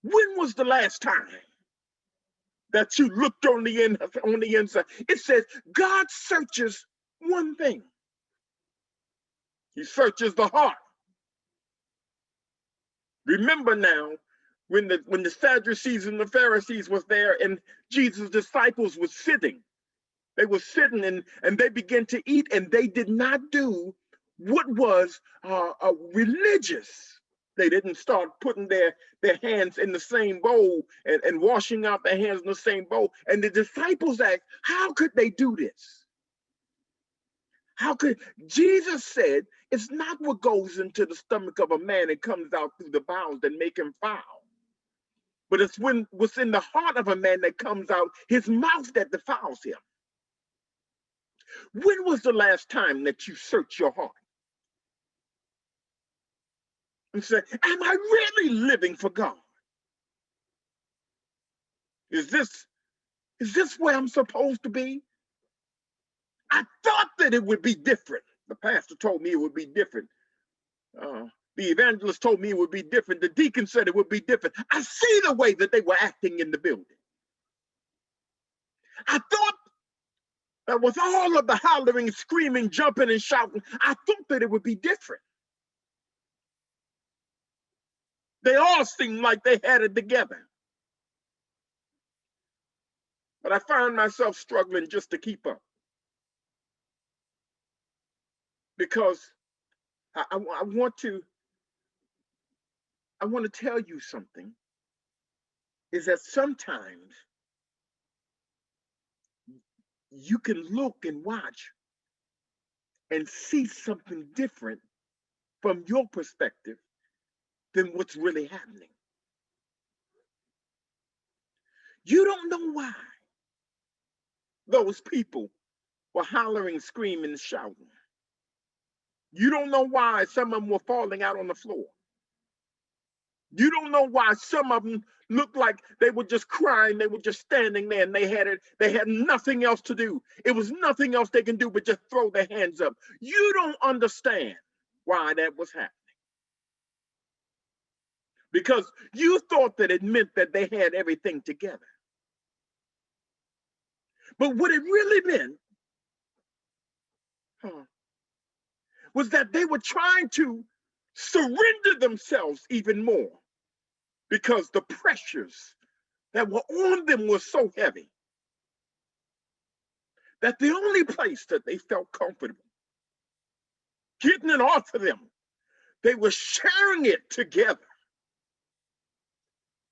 When was the last time that you looked on the inside? It says God searches one thing. He searches the heart. Remember now, when the Sadducees and the Pharisees was there and Jesus' disciples were sitting, they were sitting and they began to eat, and they did not do what was religious. They didn't start putting their hands in the same bowl and washing out their hands in the same bowl. And the disciples asked, how could they do this? How could Jesus said it's not what goes into the stomach of a man and comes out through the bowels that make him foul, but it's when what's in the heart of a man that comes out his mouth that defiles him. When was the last time that you searched your heart and said, am I really living for God? Is this where I'm supposed to be? I thought that it would be different. The pastor told me it would be different. The evangelist told me it would be different. The deacon said it would be different. I see the way that they were acting in the building. I thought that with all of the hollering, screaming, jumping, and shouting, I thought that it would be different. They all seemed like they had it together. But I found myself struggling just to keep up. Because I want to tell you something, is that sometimes you can look and watch and see something different from your perspective than what's really happening. You don't know why those people were hollering, screaming, and shouting. You don't know why some of them were falling out on the floor. You don't know why some of them looked like they were just crying. They were just standing there and they had nothing else to do. It was nothing else they can do but just throw their hands up. You don't understand why that was happening. Because you thought that it meant that they had everything together. But what it really meant was that they were trying to surrender themselves even more, because the pressures that were on them were so heavy that the only place that they felt comfortable getting it off of them, they were sharing it together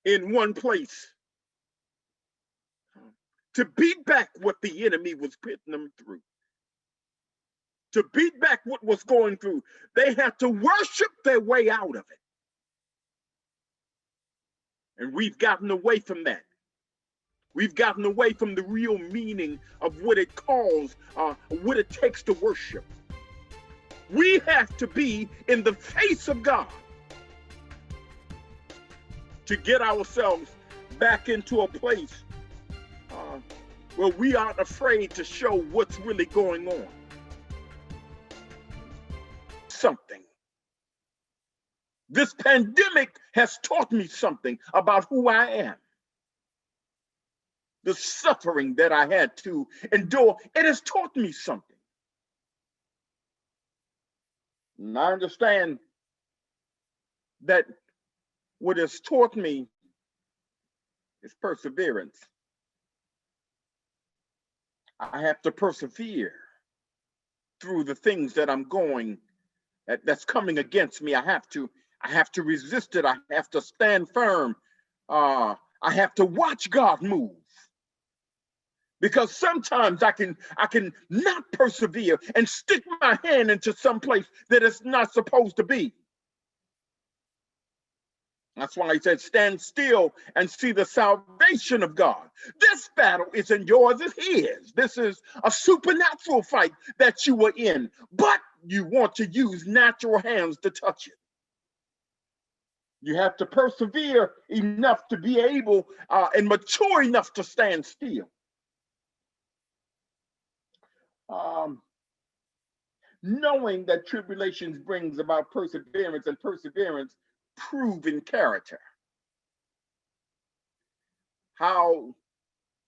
in one place to beat back what the enemy was putting them through. To beat back what was going through, they had to worship their way out of it. And we've gotten away from that. We've gotten away from the real meaning of what it calls, what it takes to worship. We have to be in the face of God to get ourselves back into a place where we aren't afraid to show what's really going on. Something. This pandemic has taught me something about who I am. The suffering that I had to endure, it has taught me something. And I understand that what has taught me is perseverance. I have to persevere through the things that I'm going, that's coming against me. I have to resist it. I have to stand firm. I have to watch God move. Because sometimes I can not persevere and stick my hand into some place that it's not supposed to be. That's why he said, stand still and see the salvation of God. This battle isn't yours, it's his. This is a supernatural fight that you are in, but you want to use natural hands to touch it. You have to persevere enough to be able and mature enough to stand still. Knowing that tribulations brings about perseverance, and perseverance proven character. How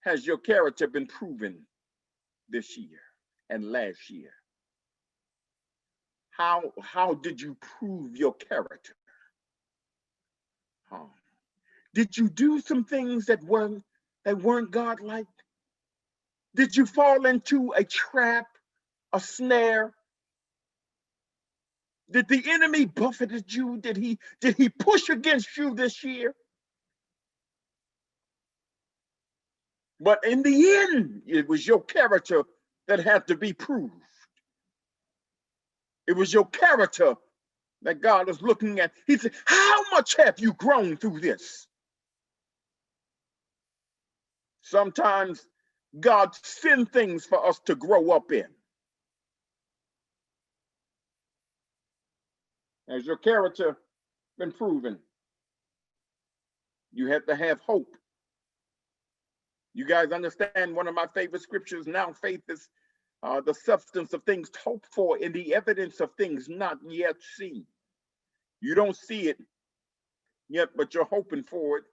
has your character been proven this year and last year? How did you prove your character? Huh? Did you do some things that weren't God-like? Did you fall into a trap, a snare? Did the enemy buffeted you? Did he push against you this year? But in the end, it was your character that had to be proved. It was your character that God was looking at. He said, how much have you grown through this? Sometimes God sends things for us to grow up in. Has your character been proven? You have to have hope. You guys understand one of my favorite scriptures? Now faith is the substance of things hoped for and the evidence of things not yet seen. You don't see it yet, but you're hoping for it.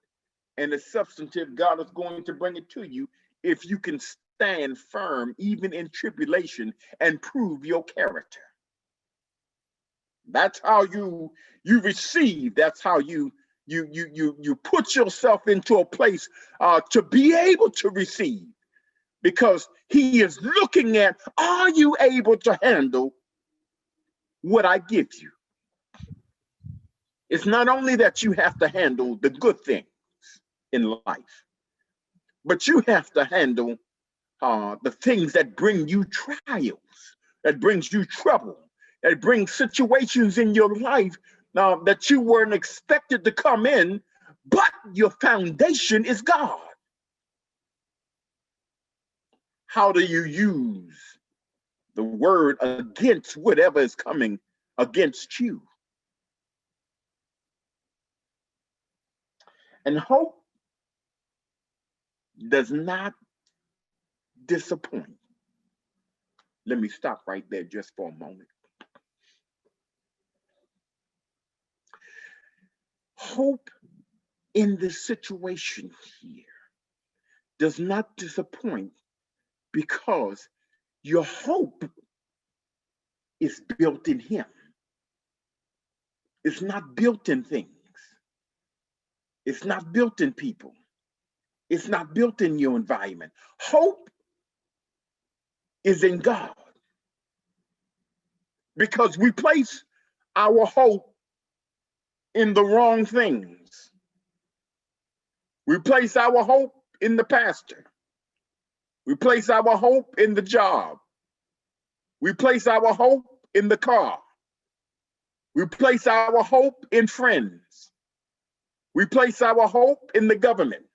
And the substantive, God is going to bring it to you if you can stand firm, even in tribulation, and prove your character. That's how you receive. That's how you put yourself into a place to be able to receive, because he is looking at, are you able to handle what I give you? It's not only that you have to handle the good things in life, but you have to handle the things that bring you trials, that brings you trouble, that brings situations in your life that you weren't expected to come in, but your foundation is God. How do you use the word against whatever is coming against you? And hope does not disappoint. Let me stop right there just for a moment. Hope in this situation here does not disappoint, because your hope is built in him. It's not built in things. It's not built in people. It's not built in your environment. Hope is in God, because we place our hope in the wrong things. We place our hope in the pastor. We place our hope in the job. We place our hope in the car. We place our hope in friends. We place our hope in the government.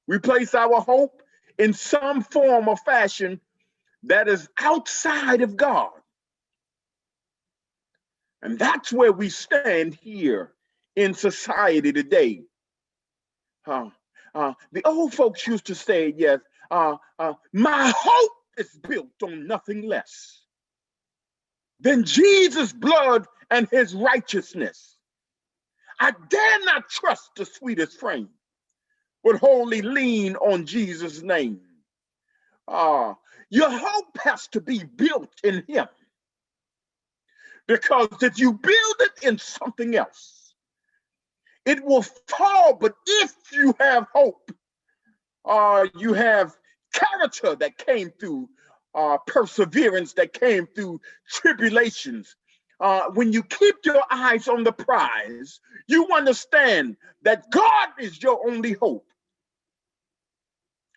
We place our hope in some form or fashion that is outside of God. And that's where we stand here in society today. The old folks used to say, yes, my hope is built on nothing less than Jesus' blood and his righteousness. I dare not trust the sweetest frame, but wholly lean on Jesus' name. Your hope has to be built in him, because if you build it in something else, it will fall. But if you have hope, you have character that came through perseverance, that came through tribulations. When you keep your eyes on the prize, you understand that God is your only hope.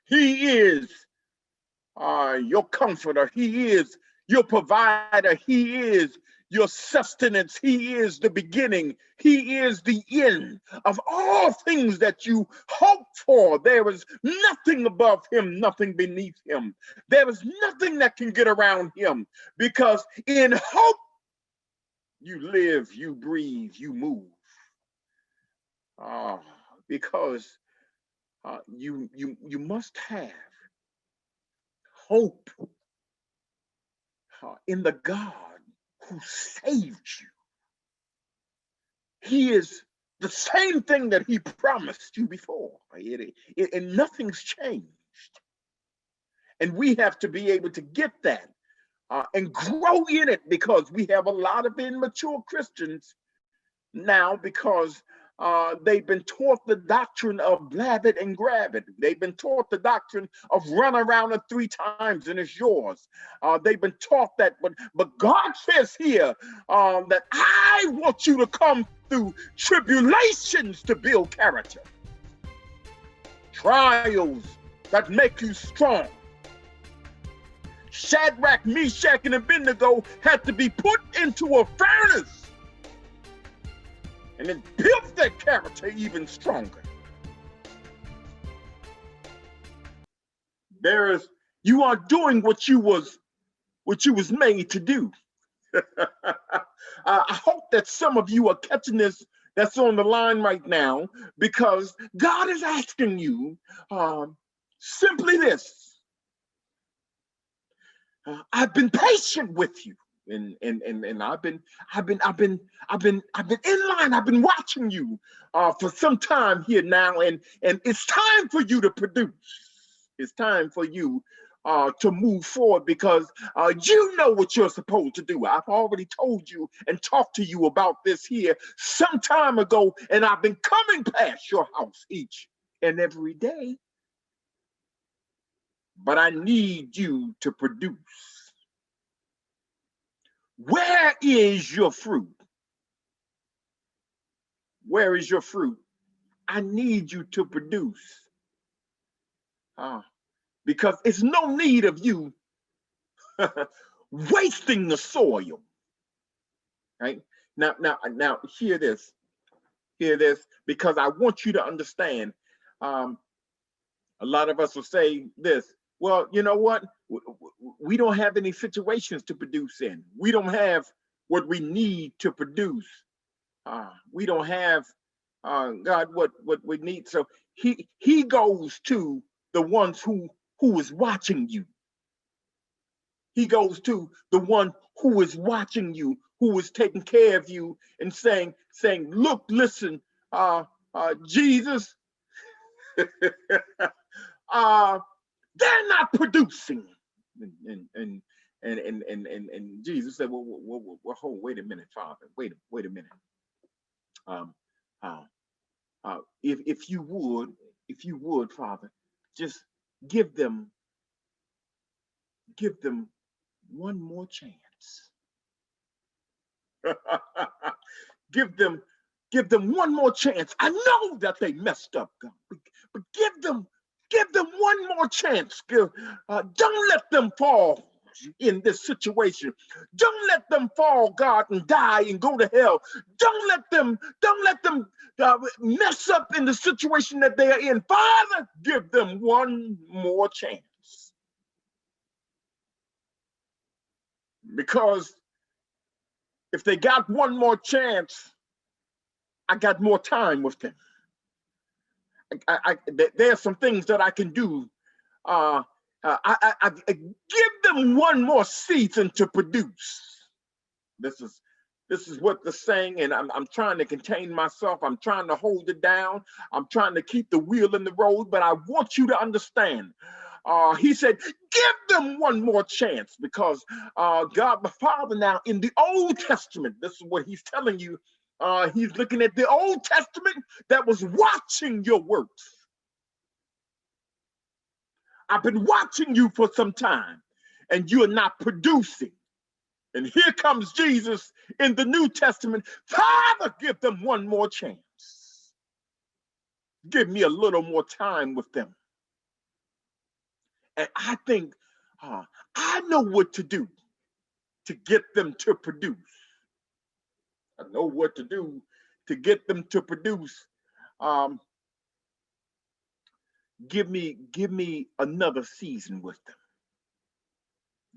He is your comforter. He is your provider. He is your sustenance. He is the beginning. He is the end of all things that you hope for. There is nothing above him, nothing beneath him. There is nothing that can get around him, because in hope you live, you breathe, you move. Because you must have hope in the God who saved you. He is the same thing that he promised you before. And nothing's changed. And we have to be able to get that and grow in it, because we have a lot of immature Christians now, because they've been taught the doctrine of blab it and grab it. They've been taught the doctrine of run around it 3 times and it's yours. They've been taught that, but God says here that I want you to come through tribulations to build character, trials that make you strong. Shadrach, Meshach, and Abednego had to be put into a furnace, and it built their character even stronger. You are doing what you was made to do. I hope that some of you are catching this that's on the line right now, because God is asking you simply this. I've been patient with you, and I've been in line. I've been watching you for some time here now, and it's time for you to produce. It's time for you to move forward, because you know what you're supposed to do. I've already told you and talked to you about this here some time ago, and I've been coming past your house each and every day. But I need you to produce. Where is your fruit? Where is your fruit? I need you to produce. Because it's no need of you wasting the soil. Right? Now, hear this, because I want you to understand. A lot of us will say this, well, you know what? We don't have any situations to produce in. We don't have what we need to produce. We don't have, God, what we need. So he goes to the ones who is watching you. He goes to the one who is watching you, who is taking care of you, and saying, look, listen, Jesus, they're not producing. And Jesus said, well, hold, wait a minute, Father, wait a minute. If you would, Father, just give them one more chance. Give them one more chance. I know that they messed up, God, but give them one more chance. Don't let them fall in this situation. Don't let them fall, God, and die and go to hell. Don't let them mess up in the situation that they are in. Father, give them one more chance. Because if they got one more chance, I got more time with them. There are some things that I can do. I give them one more season to produce. This is what the saying, and I'm trying to contain myself. I'm trying to hold it down. I'm trying to keep the wheel in the road, but I want you to understand. He said, give them one more chance, because God the Father, now in the Old Testament, this is what he's telling you. He's looking at the Old Testament that was watching your works. I've been watching you for some time, and you're not producing. And here comes Jesus in the New Testament. Father, give them one more chance. Give me a little more time with them. And I think I know what to do to get them to produce. I know what to do to get them to produce. Give me another season with them.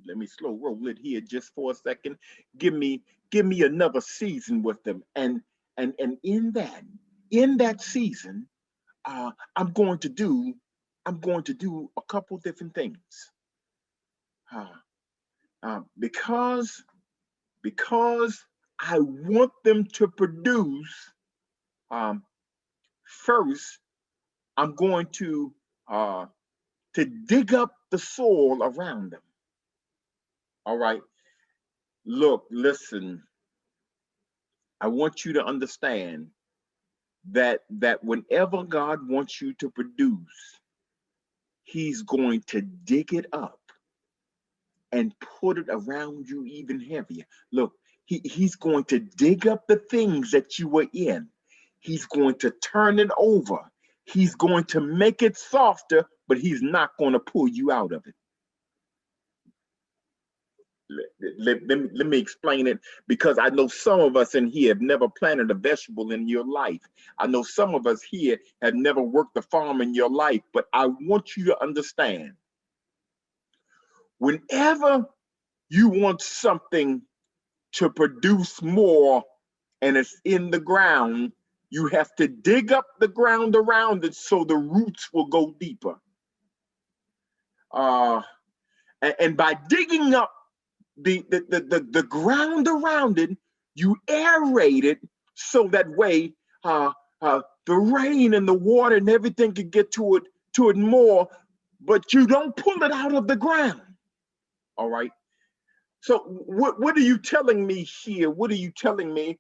Let me slow roll it here just for a second. Give me another season with them, and in that season, I'm going to do a couple different things. Because I want them to produce. First, I'm going to dig up the soil around them. All right. Look, listen. I want you to understand that whenever God wants you to produce, He's going to dig it up and put it around you even heavier. Look, he's going to dig up the things that you were in. He's going to turn it over. He's going to make it softer, but he's not going to pull you out of it. Let me explain it, because I know some of us in here have never planted a vegetable in your life. I know some of us here have never worked a farm in your life, but I want you to understand, whenever you want something to produce more and it's in the ground, you have to dig up the ground around it so the roots will go deeper. And by digging up the ground around it, you aerate it so that way the rain and the water and everything can get to it more, but you don't pull it out of the ground. All right. So what are you telling me here? What are you telling me?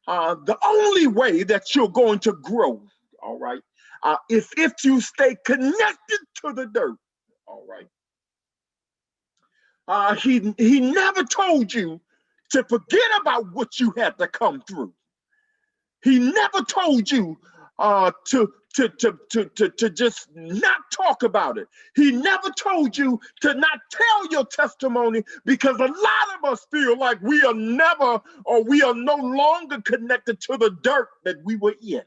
The only way that you're going to grow, all right, is if you stay connected to the dirt. All right. He never told you to forget about what you had to come through. He never told you to just not talk about it. He never told you to not tell your testimony, because a lot of us feel like we are never, or we are no longer connected to the dirt that we were in.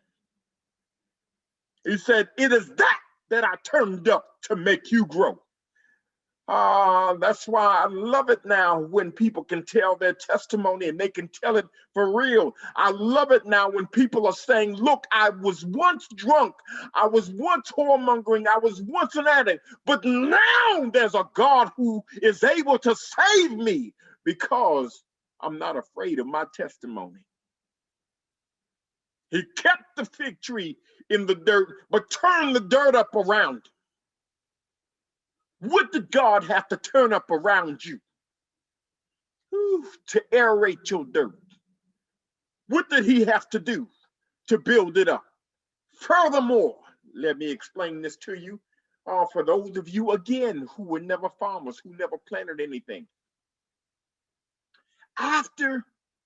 He said, it is that I turned up to make you grow. That's why I love it now when people can tell their testimony and they can tell it for real. I love it now when people are saying, look, I was once drunk, I was once whoremongering, I was once an addict, but now there's a God who is able to save me because I'm not afraid of my testimony. He kept the fig tree in the dirt, but turned the dirt up around. What did God have to turn up around you to aerate your dirt? What did he have to do to build it up? Furthermore, let me explain this to you. For those of you, again, who were never farmers, who never planted anything. After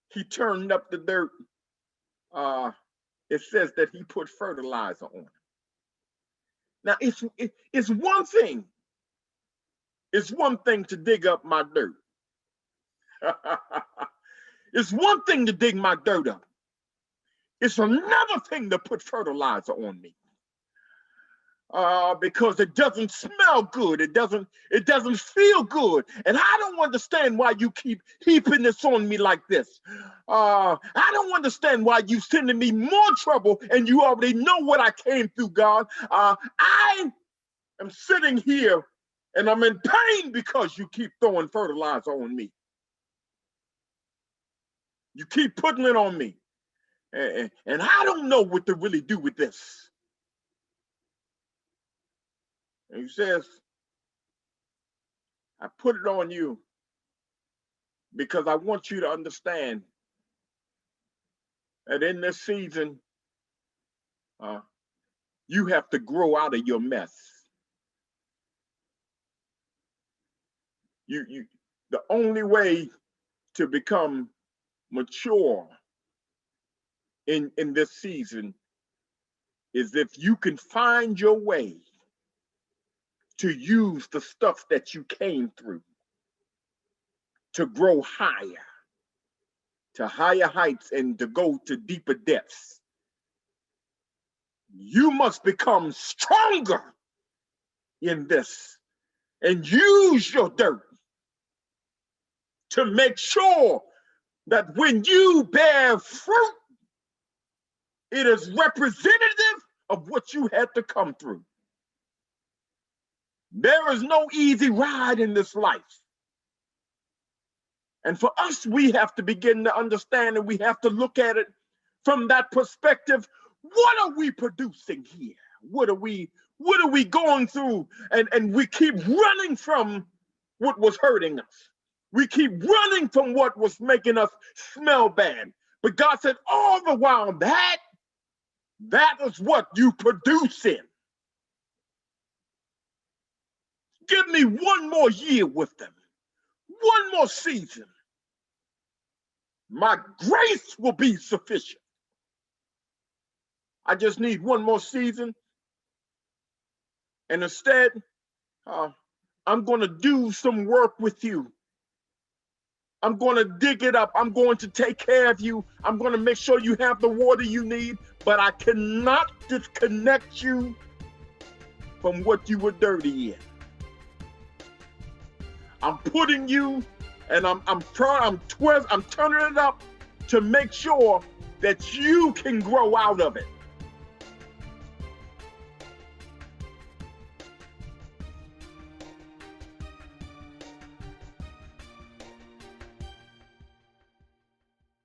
he turned up the dirt, it says that he put fertilizer on it. Now, it's one thing. It's one thing to dig up my dirt. It's one thing to dig my dirt up. It's another thing to put fertilizer on me. Because it doesn't smell good. It doesn't feel good. And I don't understand why you keep heaping this on me like this. I don't understand why you sending me more trouble, and you already know what I came through, God. I am sitting here and I'm in pain because you keep throwing fertilizer on me. You keep putting it on me. And I don't know what to really do with this. And he says, I put it on you because I want you to understand that in this season, you have to grow out of your mess. The only way to become mature in this season is if you can find your way to use the stuff that you came through to grow higher, to higher heights, and to go to deeper depths. You must become stronger in this and use your dirt to make sure that when you bear fruit, it is representative of what you had to come through. There is no easy ride in this life. And for us, we have to begin to understand, and we have to look at it from that perspective. What are we producing here? What are we going through? And we keep running from what was hurting us. We keep running from what was making us smell bad. But God said, all the while, that is what you produce in. Give me one more year with them, one more season. My grace will be sufficient. I just need one more season. And instead, I'm going to do some work with you. I'm going to dig it up. I'm going to take care of you. I'm going to make sure you have the water you need, but I cannot disconnect you from what you were dirty in. I'm putting you, and I'm turning it up to make sure that you can grow out of it.